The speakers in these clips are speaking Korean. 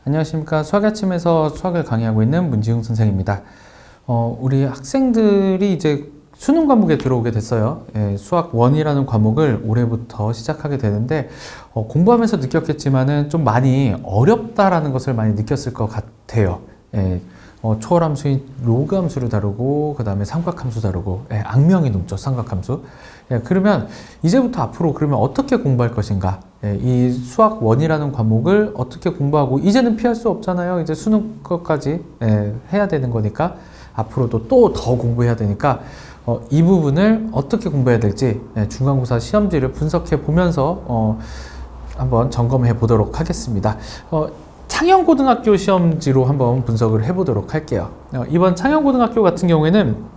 안녕하십니까. 수학 아침에서 수학을 강의하고 있는 문지웅 선생입니다. 우리 학생들이 이제 수능 과목에 들어오게 됐어요. 수학 1이라는 과목을 올해부터 시작하게 되는데 공부하면서 느꼈겠지만은 좀 많이 어렵다라는 것을 많이 느꼈을 것 같아요. 초월함수인 로그함수를 다루고 그 다음에 삼각함수 다루고 악명이 높죠, 삼각함수. 그러면 이제부터 앞으로 그러면 어떻게 공부할 것인가, 이 수학 1이라는 과목을 어떻게 공부하고, 이제는 피할 수 없잖아요. 이제 수능 것까지 해야 되는 거니까 앞으로도 또 더 공부해야 되니까 이 부분을 어떻게 공부해야 될지 중간고사 시험지를 분석해 보면서 한번 점검해 보도록 하겠습니다. 창녕고등학교 시험지로 한번 분석을 해보도록 할게요. 이번 창녕고등학교 같은 경우에는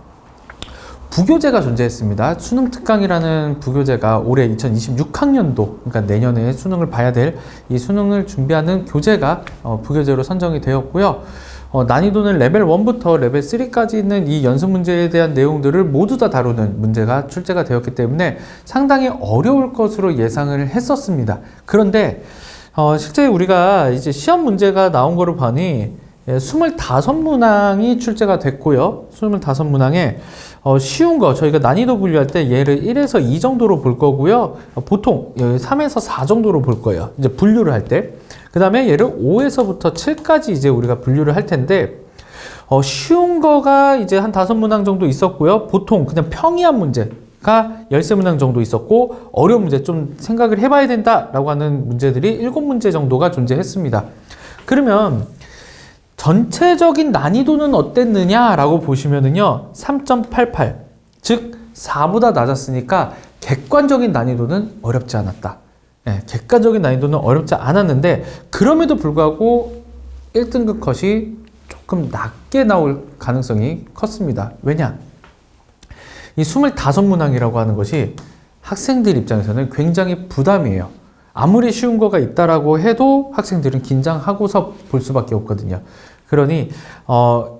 부교재가 존재했습니다. 수능특강이라는 부교재가 올해 2026학년도, 그러니까 내년에 수능을 봐야 될 이 수능을 준비하는 교재가 부교재로 선정이 되었고요. 난이도는 레벨 1부터 레벨 3까지 있는 이 연습 문제에 대한 내용들을 모두 다 다루는 문제가 출제가 되었기 때문에 상당히 어려울 것으로 예상을 했었습니다. 그런데 실제 우리가 이제 시험 문제가 나온 거를 보니 25문항이 출제가 됐고요. 25문항에 쉬운 거 저희가 난이도 분류할 때 얘를 1에서 2 정도로 볼 거고요. 보통 3에서 4 정도로 볼 거예요. 이제 분류를 할 때. 그 다음에 얘를 5에서부터 7까지 이제 우리가 분류를 할 텐데, 쉬운 거가 이제 한 5문항 정도 있었고요. 보통 그냥 평이한 문제가 13문항 정도 있었고, 어려운 문제 좀 생각을 해봐야 된다라고 하는 문제들이 7문제 정도가 존재했습니다. 그러면 전체적인 난이도는 어땠느냐라고 보시면은요, 3.88, 즉 4보다 낮았으니까 객관적인 난이도는 어렵지 않았다. 객관적인 난이도는 어렵지 않았는데, 그럼에도 불구하고 1등급 컷이 조금 낮게 나올 가능성이 컸습니다. 왜냐? 이 25문항이라고 하는 것이 학생들 입장에서는 굉장히 부담이에요. 아무리 쉬운 거가 있다라고 해도 학생들은 긴장하고서 볼 수밖에 없거든요. 그러니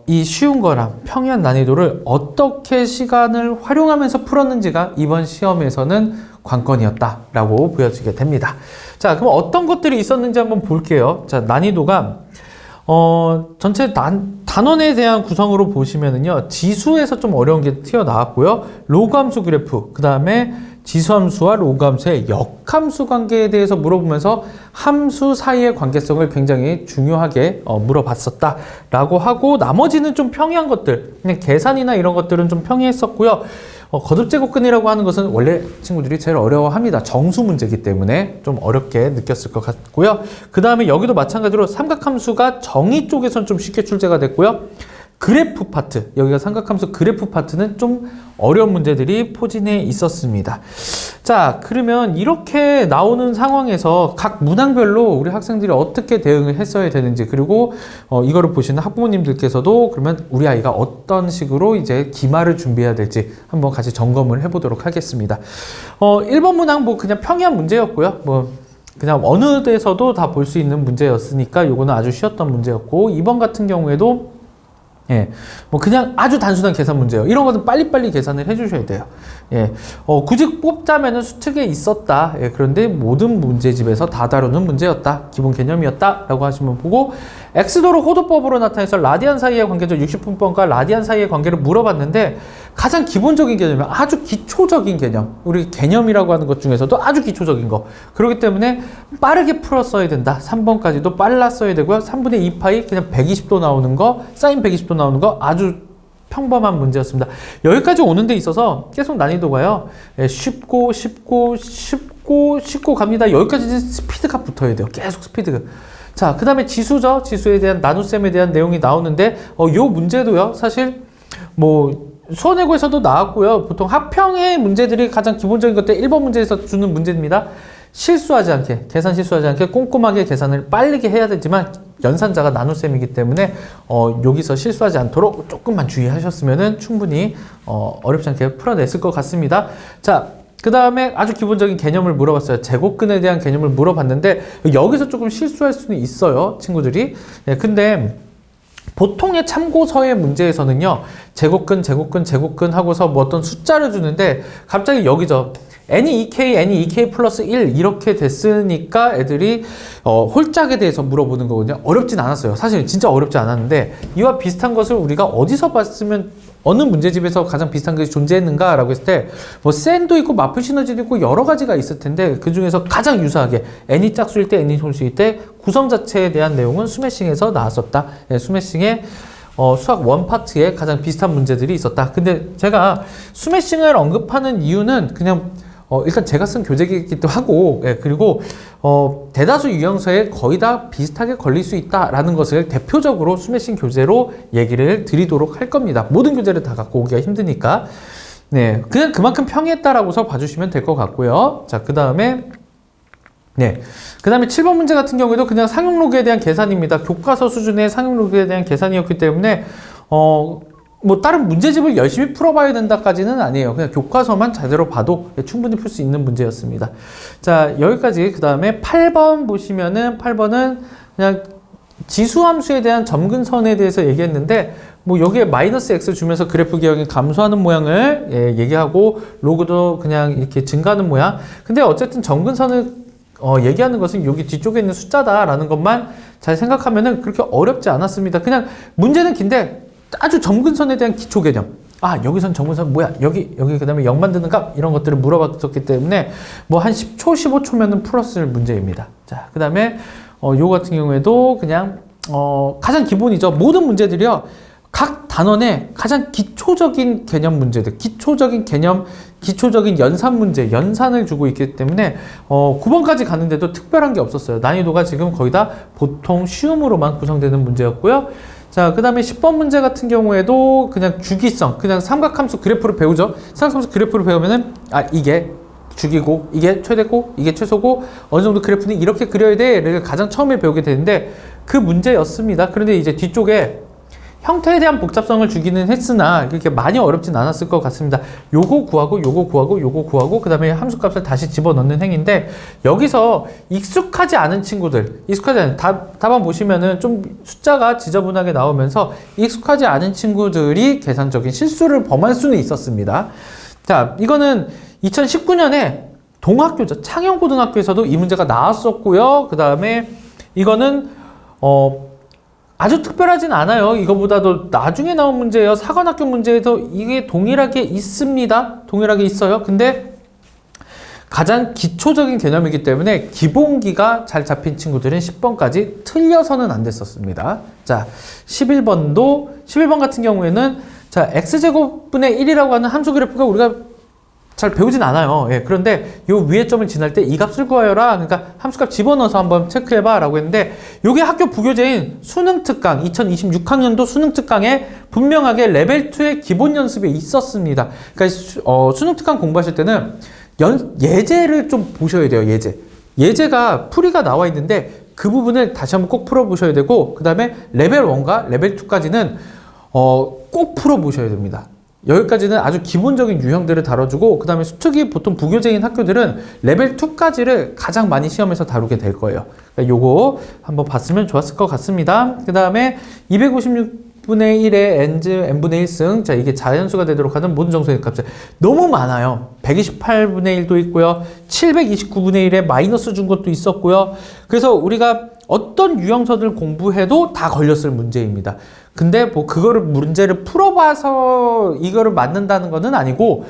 이 쉬운 거랑 평이한 난이도를 어떻게 시간을 활용하면서 풀었는지가 이번 시험에서는 관건이었다라고 보여지게 됩니다. 자, 그럼 어떤 것들이 있었는지 한번 볼게요. 자, 난이도가 전체 단원에 대한 구성으로 보시면은요, 지수에서 좀 어려운 게 튀어나왔고요. 로그함수 그래프, 그 다음에 지수함수와 로그함수의 역함수 관계에 대해서 물어보면서 함수 사이의 관계성을 굉장히 중요하게 물어봤었다라고 하고, 나머지는 좀 평이한 것들, 그냥 계산이나 이런 것들은 좀 평이했었고요. 거듭제곱근이라고 하는 것은 원래 친구들이 제일 어려워합니다. 정수 문제이기 때문에 좀 어렵게 느꼈을 것 같고요. 그 다음에 여기도 마찬가지로 삼각함수가 정의 쪽에서는 좀 쉽게 출제가 됐고요. 그래프 파트, 여기가 삼각함수 그래프 파트는 좀 어려운 문제들이 포진해 있었습니다. 자, 그러면 이렇게 나오는 상황에서 각 문항별로 우리 학생들이 어떻게 대응을 했어야 되는지, 그리고 이거를 보시는 학부모님들께서도 그러면 우리 아이가 어떤 식으로 이제 기말을 준비해야 될지 한번 같이 점검을 해보도록 하겠습니다. 1번 문항 뭐 그냥 평이한 문제였고요. 뭐 그냥 어느 데서도 다 볼 수 있는 문제였으니까 요거는 아주 쉬웠던 문제였고, 2번 같은 경우에도 뭐 그냥 아주 단순한 계산 문제예요. 이런 것은 빨리빨리 계산을 해주셔야 돼요. 굳이 뽑자면은 수특에 있었다. 그런데 모든 문제집에서 다 다루는 문제였다. 기본 개념이었다라고 하시면 보고, 엑스도르 호도법으로 나타내서 라디안 사이의 관계죠. 60분법과 라디안 사이의 관계를 물어봤는데, 가장 기본적인 개념이 아주 기초적인 개념, 우리 개념이라고 하는 것 중에서도 아주 기초적인 거, 그렇기 때문에 빠르게 풀었어야 된다. 3번까지도 빨랐어야 되고요. 3분의 2파이 그냥 120도 나오는 거, 사인 120도 나오는 거 아주 평범한 문제였습니다. 여기까지 오는 데 있어서 계속 난이도가요, 쉽고 갑니다. 여기까지 스피드가 붙어야 돼요. 계속 스피드가. 자, 그 다음에 지수죠. 지수에 대한 나눗셈에 대한 내용이 나오는데, 요 문제도요, 사실 뭐 수원외고에서도 나왔고요. 보통 합평의 문제들이 가장 기본적인 것들 1번 문제에서 주는 문제입니다. 실수하지 않게, 계산 실수하지 않게 꼼꼼하게 계산을 빠르게 해야 되지만 연산자가 나눗셈이기 때문에 여기서 실수하지 않도록 조금만 주의하셨으면 충분히 어렵지 않게 풀어냈을 것 같습니다. 자, 그 다음에 아주 기본적인 개념을 물어봤어요. 제곱근에 대한 개념을 물어봤는데 여기서 조금 실수할 수는 있어요, 친구들이. 근데 보통의 참고서의 문제에서는요, 제곱근 하고서 뭐 어떤 숫자를 주는데 갑자기 여기죠. n이 2k, n이 2k 플러스 1 이렇게 됐으니까 애들이 홀짝에 대해서 물어보는 거거든요. 어렵진 않았어요. 사실 진짜 어렵지 않았는데 이와 비슷한 것을 우리가 어디서 봤으면 어느 문제집에서 가장 비슷한 것이 존재했는가 라고 했을 때 뭐 센도 있고 마플 시너지도 있고 여러 가지가 있을 텐데 그 중에서 가장 유사하게 n이 짝수일 때 n이 솔수일 때 구성 자체에 대한 내용은 스매싱에서 나왔었다. 스매싱의 수학 원 파트에 가장 비슷한 문제들이 있었다. 근데 제가 스매싱을 언급하는 이유는 그냥 일단 제가 쓴 교재이기도 하고, 그리고 대다수 유형서에 거의 다 비슷하게 걸릴 수 있다라는 것을 대표적으로 스매싱 교재로 얘기를 드리도록 할 겁니다. 모든 교재를 다 갖고 오기가 힘드니까. 네, 그냥 그만큼 평이했다라고서 봐주시면 될 것 같고요. 자, 그 다음에 7번 문제 같은 경우에도 그냥 상용로그에 대한 계산입니다. 교과서 수준의 상용로그에 대한 계산이었기 때문에 뭐 다른 문제집을 열심히 풀어봐야 된다까지는 아니에요. 그냥 교과서만 제대로 봐도 충분히 풀 수 있는 문제였습니다. 자, 여기까지. 그 다음에 8번 보시면은 8번은 그냥 지수함수에 대한 점근선에 대해서 얘기했는데 뭐 여기에 마이너스 x 주면서 그래프 기형이 감소하는 모양을 얘기하고 로그도 그냥 이렇게 증가하는 모양. 근데 어쨌든 점근선을 얘기하는 것은 여기 뒤쪽에 있는 숫자다라는 것만 잘 생각하면은 그렇게 어렵지 않았습니다. 그냥 문제는 긴데 아주 점근선에 대한 기초 개념. 여기선 점근선 뭐야? 여기 그 다음에 0 만드는 값 이런 것들을 물어봤었기 때문에 뭐 한 10초, 15초면은 풀었을 문제입니다. 자, 그 다음에 요거 같은 경우에도 그냥 가장 기본이죠. 모든 문제들이요. 각 단원의 가장 기초적인 개념 문제들, 기초적인 개념, 기초적인 연산 문제, 연산을 주고 있기 때문에 9번까지 가는데도 특별한 게 없었어요. 난이도가 지금 거의 다 보통 쉬움으로만 구성되는 문제였고요. 자, 그 다음에 10번 문제 같은 경우에도 그냥 주기성, 그냥 삼각함수 그래프를 배우죠. 삼각함수 그래프를 배우면은 이게 주기고, 이게 최대고, 이게 최소고, 어느 정도 그래프는 이렇게 그려야 돼를 가장 처음에 배우게 되는데 그 문제였습니다. 그런데 이제 뒤쪽에 형태에 대한 복잡성을 주기는 했으나 그렇게 많이 어렵진 않았을 것 같습니다. 요거 구하고 요거 구하고 요거 구하고 그 다음에 함수값을 다시 집어넣는 행위인데 여기서 익숙하지 않은 친구들, 익숙하지 않은 답안 보시면은 좀 숫자가 지저분하게 나오면서 익숙하지 않은 친구들이 계산적인 실수를 범할 수는 있었습니다. 자, 이거는 2019년에 동학교죠. 창영고등학교에서도 이 문제가 나왔었고요. 그 다음에 이거는 아주 특별하진 않아요. 이거보다도 나중에 나온 문제예요. 사관학교 문제에서 이게 동일하게 있습니다. 동일하게 있어요. 근데 가장 기초적인 개념이기 때문에 기본기가 잘 잡힌 친구들은 10번까지 틀려서는 안 됐었습니다. 자, 11번 같은 경우에는 자, x제곱분의 1이라고 하는 함수 그래프가 우리가 잘 배우진 않아요. 그런데 요 위에 점을 지날 때 이 값을 구하여라. 그러니까 함수값 집어넣어서 한번 체크해봐 라고 했는데 요게 학교 부교재인 수능특강 2026학년도 수능특강에 분명하게 레벨 2의 기본 연습에 있었습니다. 그러니까 수능특강 공부하실 때는 예제를 좀 보셔야 돼요. 예제가 풀이가 나와 있는데 그 부분을 다시 한번 꼭 풀어보셔야 되고 그 다음에 레벨 1과 레벨 2까지는 꼭 풀어보셔야 됩니다. 여기까지는 아주 기본적인 유형들을 다뤄주고 그 다음에 수특이 보통 부교재인 학교들은 레벨 2까지를 가장 많이 시험에서 다루게 될 거예요. 그러니까 요거 한번 봤으면 좋았을 것 같습니다. 그 다음에 256분의 1의 n분의 1승 자 이게 자연수가 되도록 하는 모든 정수의 값을 너무 많아요. 128분의 1도 있고요. 729분의 1에 마이너스 준 것도 있었고요. 그래서 우리가 어떤 유형서들 공부해도 다 걸렸을 문제입니다. 근데 뭐 그거를 문제를 풀어봐서 이거를 맞는다는 것은 아니고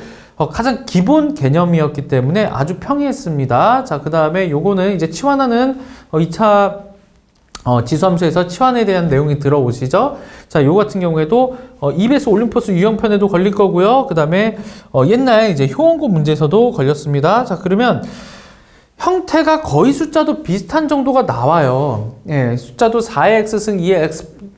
가장 기본 개념이었기 때문에 아주 평이했습니다. 자, 그 다음에 요거는 이제 치환하는 2차 지수함수에서 치환에 대한 내용이 들어오시죠. 자, 요 같은 경우에도 이베스 올림포스 유형편에도 걸릴 거고요. 그 다음에 옛날 이제 효원고 문제에서도 걸렸습니다. 자, 그러면 형태가 거의 숫자도 비슷한 정도가 나와요. 숫자도 4의 x승 2의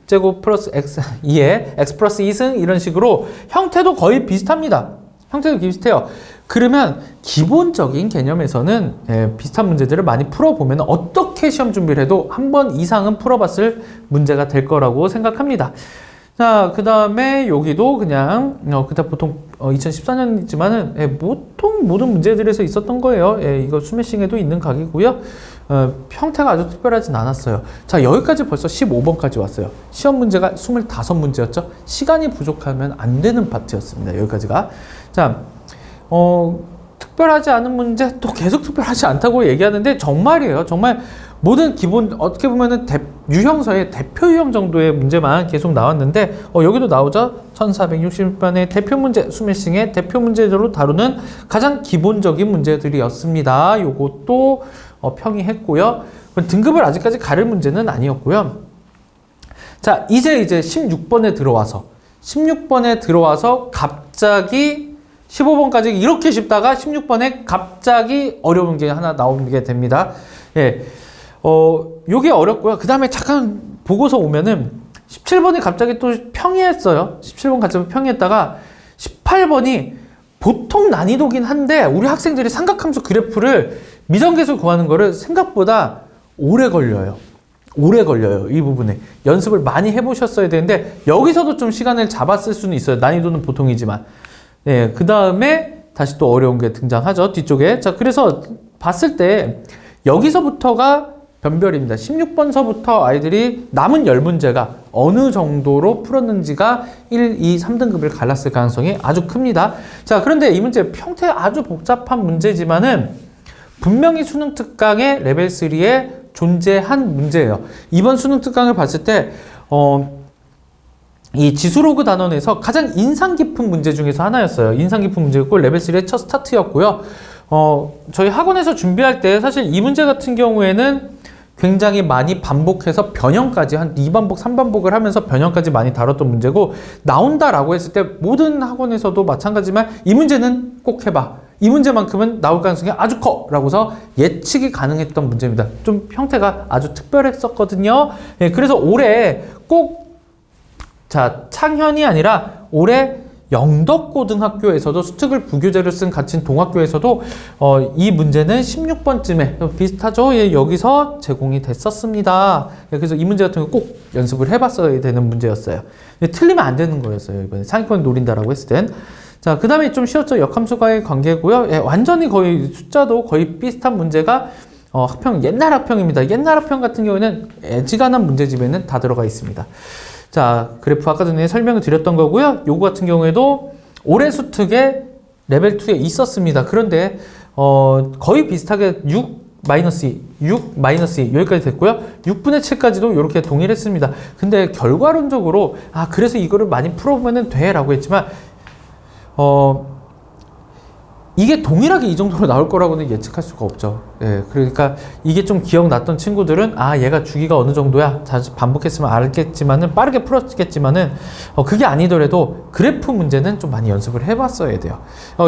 x제곱 플러스 x 2의 x 플러스 2승 이런 식으로 형태도 거의 비슷합니다. 형태도 비슷해요. 그러면 기본적인 개념에서는 비슷한 문제들을 많이 풀어보면 어떻게 시험 준비를 해도 한 번 이상은 풀어봤을 문제가 될 거라고 생각합니다. 자, 그 다음에 여기도 그냥 그때 보통 2014년이지만은 보통 모든 문제들에서 있었던 거예요. 이거 스매싱에도 있는 각이고요. 형태가 아주 특별하진 않았어요. 자, 여기까지 벌써 15번까지 왔어요. 시험 문제가 25문제였죠. 시간이 부족하면 안 되는 파트였습니다. 여기까지가. 자, 특별하지 않은 문제, 또 계속 특별하지 않다고 얘기하는데 정말이에요. 정말 모든 기본, 어떻게 보면은 유형서의 대표 유형 정도의 문제만 계속 나왔는데, 여기도 나오죠? 1460번의 대표 문제, 스매싱의 대표 문제로 다루는 가장 기본적인 문제들이었습니다. 요것도 평이했고요. 등급을 아직까지 가릴 문제는 아니었고요. 자, 이제 16번에 들어와서 갑자기 15번까지 이렇게 쉽다가 16번에 갑자기 어려운 게 하나 나오게 됩니다. 예. 요게 어렵고요. 그 다음에 잠깐 보고서 오면은 17번이 갑자기 또 평이했어요. 17번 갑자기 평이했다가 18번이 보통 난이도긴 한데 우리 학생들이 삼각함수 그래프를 미정계수 구하는 거를 생각보다 오래 걸려요. 이 부분에. 연습을 많이 해보셨어야 되는데 여기서도 좀 시간을 잡았을 수는 있어요. 난이도는 보통이지만. 네, 그 다음에 다시 또 어려운 게 등장하죠. 뒤쪽에. 자, 그래서 봤을 때 여기서부터가 변별입니다. 16번서부터 아이들이 남은 10문제가 어느 정도로 풀었는지가 1, 2, 3등급을 갈랐을 가능성이 아주 큽니다. 자, 그런데 이 문제 평택 아주 복잡한 문제지만은 분명히 수능 특강의 레벨 3에 존재한 문제예요. 이번 수능 특강을 봤을 때 이 지수로그 단원에서 가장 인상 깊은 문제 중에서 하나였어요. 인상 깊은 문제였고 레벨 3의 첫 스타트였고요. 저희 학원에서 준비할 때 사실 이 문제 같은 경우에는 굉장히 많이 반복해서 변형까지 한 2반복, 3반복을 하면서 변형까지 많이 다뤘던 문제고 나온다라고 했을 때 모든 학원에서도 마찬가지지만 이 문제는 꼭 해봐. 이 문제만큼은 나올 가능성이 아주 커! 라고서 예측이 가능했던 문제입니다. 좀 형태가 아주 특별했었거든요. 예, 그래서 올해 꼭 창현이 아니라 올해 영덕고등학교에서도 수특을 부교재로 쓴 갇힌 동학교에서도 이 문제는 16번쯤에 비슷하죠? 예, 여기서 제공이 됐었습니다. 예, 그래서 이 문제 같은 거 꼭 연습을 해봤어야 되는 문제였어요. 예, 틀리면 안 되는 거였어요. 이번에 상위권 노린다라고 했을 땐. 자, 그 다음에 좀 쉬웠죠? 역함수과의 관계고요. 예, 완전히 거의 숫자도 거의 비슷한 문제가 옛날 학평입니다. 옛날 학평 같은 경우에는 애지간한 문제집에는 다 들어가 있습니다. 자, 그래프 아까 전에 설명을 드렸던 거고요. 요거 같은 경우에도 올해 수특에 레벨 2에 있었습니다. 그런데 거의 비슷하게 6-2 여기까지 됐고요. 6분의 7까지도 이렇게 동일했습니다. 근데 결과론적으로 그래서 이거를 많이 풀어보면 돼 라고 했지만 이게 동일하게 이 정도로 나올 거라고는 예측할 수가 없죠. 예, 그러니까 이게 좀 기억났던 친구들은 얘가 주기가 어느 정도야 자주 반복했으면 알겠지만은 빠르게 풀었겠지만은 그게 아니더라도 그래프 문제는 좀 많이 연습을 해봤어야 돼요.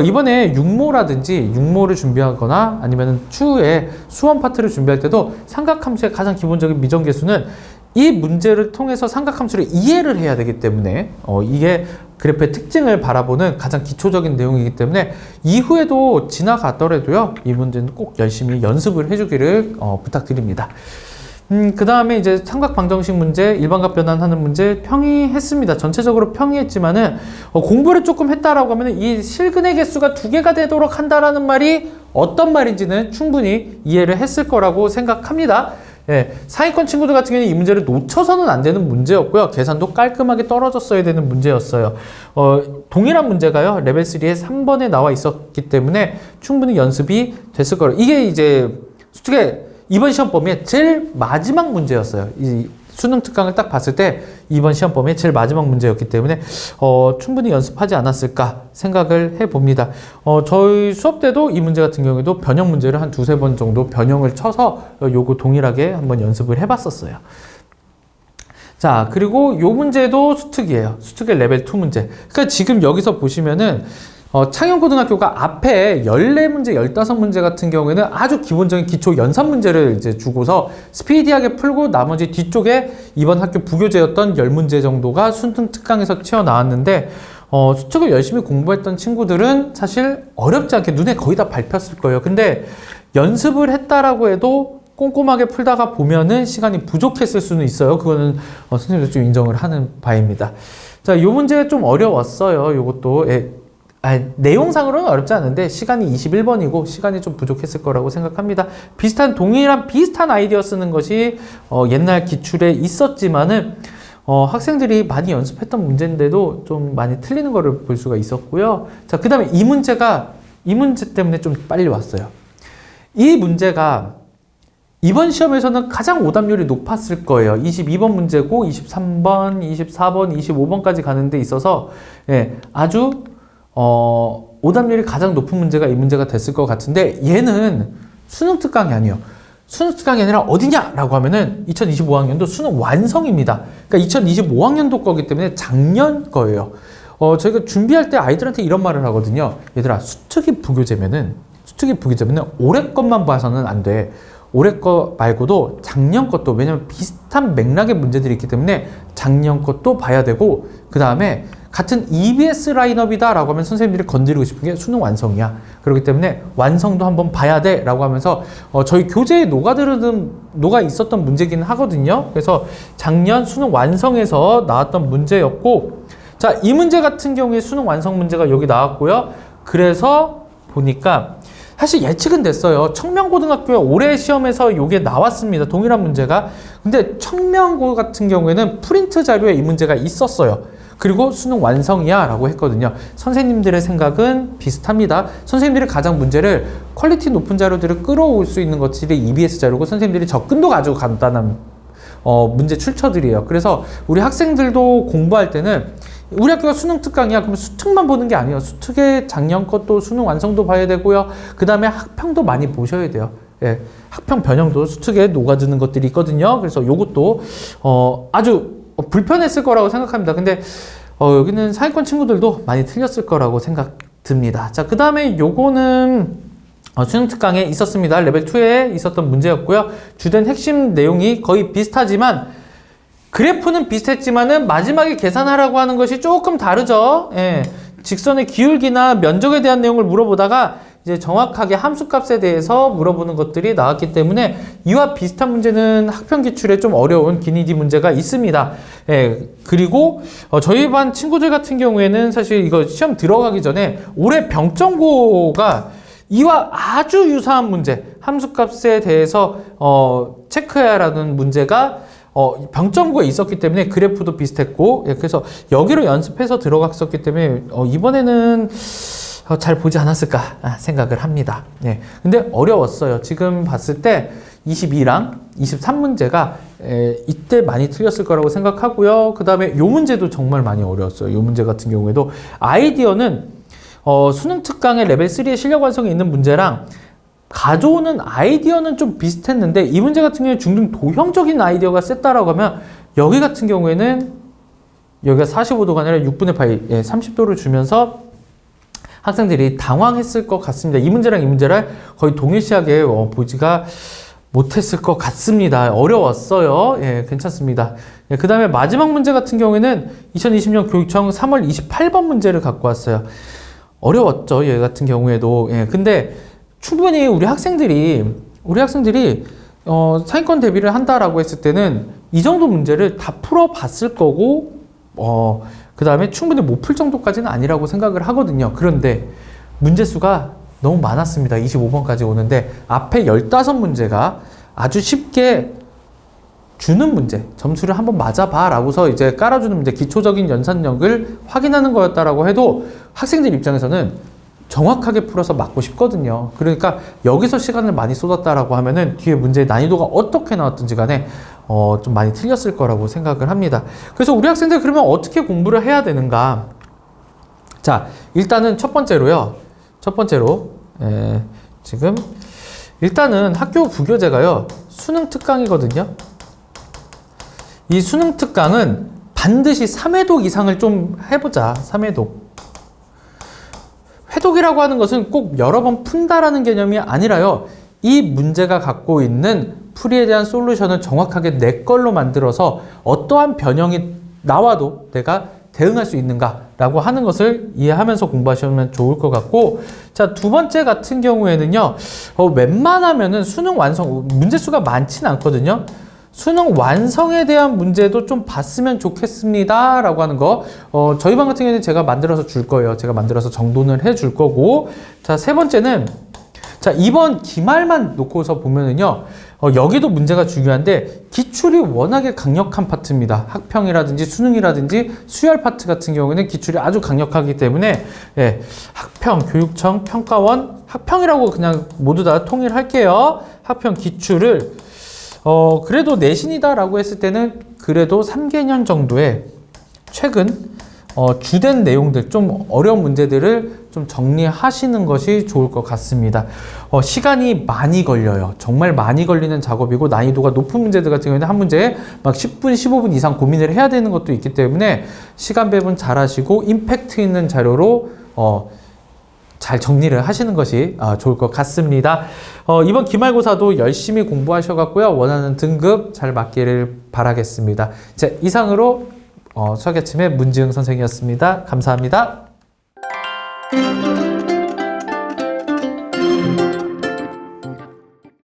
이번에 육모를 준비하거나 아니면은 추후에 수원 파트를 준비할 때도 삼각함수의 가장 기본적인 미정계수는 이 문제를 통해서 삼각함수를 이해를 해야 되기 때문에 이게 그래프의 특징을 바라보는 가장 기초적인 내용이기 때문에 이후에도 지나가더라도요 이 문제는 꼭 열심히 연습을 해주기를 부탁드립니다. 그 다음에 이제 삼각방정식 문제, 일반값 변환하는 문제 평이했습니다. 전체적으로 평이했지만은 공부를 조금 했다라고 하면 이 실근의 개수가 2개가 되도록 한다라는 말이 어떤 말인지는 충분히 이해를 했을 거라고 생각합니다. 예, 상위권 친구들 같은 경우는 이 문제를 놓쳐서는 안 되는 문제였고요. 계산도 깔끔하게 떨어졌어야 되는 문제였어요. 동일한 문제가요. 레벨 3의 3번에 나와 있었기 때문에 충분히 연습이 됐을 거예요. 이게 이제 수특의 이번 시험 범위의 제일 마지막 문제였어요. 이 수능 특강을 딱 봤을 때 이번 시험 범위의 제일 마지막 문제였기 때문에 충분히 연습하지 않았을까 생각을 해봅니다. 저희 수업 때도 이 문제 같은 경우에도 변형 문제를 한 2-3번 정도 변형을 쳐서 요거 동일하게 한번 연습을 해봤었어요. 자, 그리고 요 문제도 수특이에요. 수특의 레벨 2 문제. 그러니까 지금 여기서 보시면은 창현고등학교가 앞에 14문제, 15문제 같은 경우에는 아주 기본적인 기초 연산 문제를 이제 주고서 스피디하게 풀고 나머지 뒤쪽에 이번 학교 부교재였던 10문제 정도가 수능 특강에서 튀어나왔는데 수특을 열심히 공부했던 친구들은 사실 어렵지 않게 눈에 거의 다 밟혔을 거예요. 근데 연습을 했다라고 해도 꼼꼼하게 풀다가 보면은 시간이 부족했을 수는 있어요. 그거는 선생님도 좀 인정을 하는 바입니다. 자, 요 문제 좀 어려웠어요. 요것도. 내용상으로는 어렵지 않은데 시간이 21번이고 시간이 좀 부족했을 거라고 생각합니다. 비슷한 아이디어 쓰는 것이 옛날 기출에 있었지만은 학생들이 많이 연습했던 문제인데도 좀 많이 틀리는 거를 볼 수가 있었고요. 자, 그 다음에 이 문제가 이 문제 때문에 좀 빨리 왔어요. 이 문제가 이번 시험에서는 가장 오답률이 높았을 거예요. 22번 문제고 23번, 24번, 25번까지 가는 데 있어서 아주 오답률이 가장 높은 문제가 이 문제가 됐을 것 같은데 얘는 수능 특강이 아니에요. 수능 특강이 아니라 어디냐라고 하면은 2025학년도 수능 완성입니다. 그러니까 2025학년도 거기 때문에 작년 거예요. 저희가 준비할 때 아이들한테 이런 말을 하거든요. 얘들아, 수특이 부교재면은 올해 것만 봐서는 안 돼. 올해 거 말고도 작년 것도, 왜냐면 비슷한 맥락의 문제들이 있기 때문에 작년 것도 봐야 되고, 그 다음에 같은 EBS 라인업이다 라고 하면 선생님들이 건드리고 싶은 게 수능 완성이야. 그렇기 때문에 완성도 한번 봐야 돼 라고 하면서 저희 교재에 녹아 있었던 문제기는 하거든요. 그래서 작년 수능 완성에서 나왔던 문제였고, 자, 이 문제 같은 경우에 수능 완성 문제가 여기 나왔고요. 그래서 보니까 사실 예측은 됐어요. 청명고등학교에 올해 시험에서 이게 나왔습니다. 동일한 문제가. 근데 청명고 같은 경우에는 프린트 자료에 이 문제가 있었어요. 그리고 수능 완성이야 라고 했거든요. 선생님들의 생각은 비슷합니다. 선생님들이 가장 문제를 퀄리티 높은 자료들을 끌어올 수 있는 것들이 EBS 자료고, 선생님들이 접근도 가지고 간단한 문제 출처들이에요. 그래서 우리 학생들도 공부할 때는 우리 학교가 수능 특강이야. 그러면 수특만 보는 게 아니에요. 수특의 작년 것도 수능 완성도 봐야 되고요. 그 다음에 학평도 많이 보셔야 돼요. 예, 학평 변형도 수특에 녹아드는 것들이 있거든요. 그래서 요것도 아주 불편했을 거라고 생각합니다. 근데 여기는 상위권 친구들도 많이 틀렸을 거라고 생각 듭니다. 자, 그 다음에 요거는 수능 특강에 있었습니다. 레벨 2에 있었던 문제였고요. 주된 핵심 내용이 거의 비슷하지만, 그래프는 비슷했지만은 마지막에 계산하라고 하는 것이 조금 다르죠. 예. 직선의 기울기나 면적에 대한 내용을 물어보다가 이제 정확하게 함수값에 대해서 물어보는 것들이 나왔기 때문에 이와 비슷한 문제는 학평 기출에 좀 어려운 기니디 문제가 있습니다. 예. 그리고 저희 반 친구들 같은 경우에는 사실 이거 시험 들어가기 전에 올해 병정고가 이와 아주 유사한 문제, 함수값에 대해서 체크해야 하는 문제가 병정고에 있었기 때문에 그래프도 비슷했고, 예, 그래서 여기로 연습해서 들어갔었기 때문에 이번에는 잘 보지 않았을까 생각을 합니다. 예, 근데 어려웠어요. 지금 봤을 때 22랑 23문제가 이때 많이 틀렸을 거라고 생각하고요. 그 다음에 요 문제도 정말 많이 어려웠어요. 요 문제 같은 경우에도 아이디어는 수능 특강의 레벨 3의 실력 완성이 있는 문제랑 가져오는 아이디어는 좀 비슷했는데, 이 문제 같은 경우에 중등 도형적인 아이디어가 셌다라고 하면 여기 같은 경우에는 여기가 45도가 아니라 6분의 파이 30도를 주면서 학생들이 당황했을 것 같습니다. 이 문제랑 이 문제를 거의 동일시하게 보지가 못했을 것 같습니다. 어려웠어요. 예, 괜찮습니다. 예, 그 다음에 마지막 문제 같은 경우에는 2020년 교육청 3월 28번 문제를 갖고 왔어요. 어려웠죠. 얘 같은 경우에도. 예, 근데 충분히 우리 학생들이 상위권 대비를 한다라고 했을 때는 이 정도 문제를 다 풀어봤을 거고, 그 다음에 충분히 못 풀 정도까지는 아니라고 생각을 하거든요. 그런데 문제수가 너무 많았습니다. 25번까지 오는데 앞에 15문제가 아주 쉽게 주는 문제, 점수를 한번 맞아봐 라고서 이제 깔아주는 문제, 기초적인 연산력을 확인하는 거였다라고 해도 학생들 입장에서는 정확하게 풀어서 맞고 싶거든요. 그러니까 여기서 시간을 많이 쏟았다라고 하면은 뒤에 문제의 난이도가 어떻게 나왔든지 간에 좀 많이 틀렸을 거라고 생각을 합니다. 그래서 우리 학생들 그러면 어떻게 공부를 해야 되는가? 자, 일단은 첫 번째로 지금 일단은 학교 부교재가요 수능 특강이거든요. 이 수능 특강은 반드시 3회독 이상을 좀 해보자. 3회독. 회독이라고 하는 것은 꼭 여러 번 푼다라는 개념이 아니라요. 이 문제가 갖고 있는 풀이에 대한 솔루션을 정확하게 내 걸로 만들어서 어떠한 변형이 나와도 내가 대응할 수 있는가라고 하는 것을 이해하면서 공부하시면 좋을 것 같고, 자, 두 번째 같은 경우에는요. 웬만하면은 수능 완성, 문제수가 많지는 않거든요. 수능 완성에 대한 문제도 좀 봤으면 좋겠습니다 라고 하는 거, 저희 반 같은 경우에는 제가 만들어서 줄 거예요. 제가 만들어서 정돈을 해 줄 거고, 자, 세 번째는 자, 이번 기말만 놓고서 보면은요, 여기도 문제가 중요한데 기출이 워낙에 강력한 파트입니다. 학평이라든지 수능이라든지 수열 파트 같은 경우에는 기출이 아주 강력하기 때문에 예, 학평, 교육청, 평가원, 학평이라고 그냥 모두 다 통일할게요. 학평 기출을 그래도 내신이다라고 했을 때는 그래도 3개년 정도의 최근 주된 내용들, 좀 어려운 문제들을 좀 정리하시는 것이 좋을 것 같습니다. 시간이 많이 걸려요. 정말 많이 걸리는 작업이고 난이도가 높은 문제들 같은 경우에는 한 문제에 막 10분, 15분 이상 고민을 해야 되는 것도 있기 때문에 시간 배분 잘 하시고 임팩트 있는 자료로 잘 정리를 하시는 것이 좋을 것 같습니다. 이번 기말고사도 열심히 공부하셔갖고요. 원하는 등급 잘 맞기를 바라겠습니다. 이상으로 수학아침의 문지영 선생이었습니다. 감사합니다.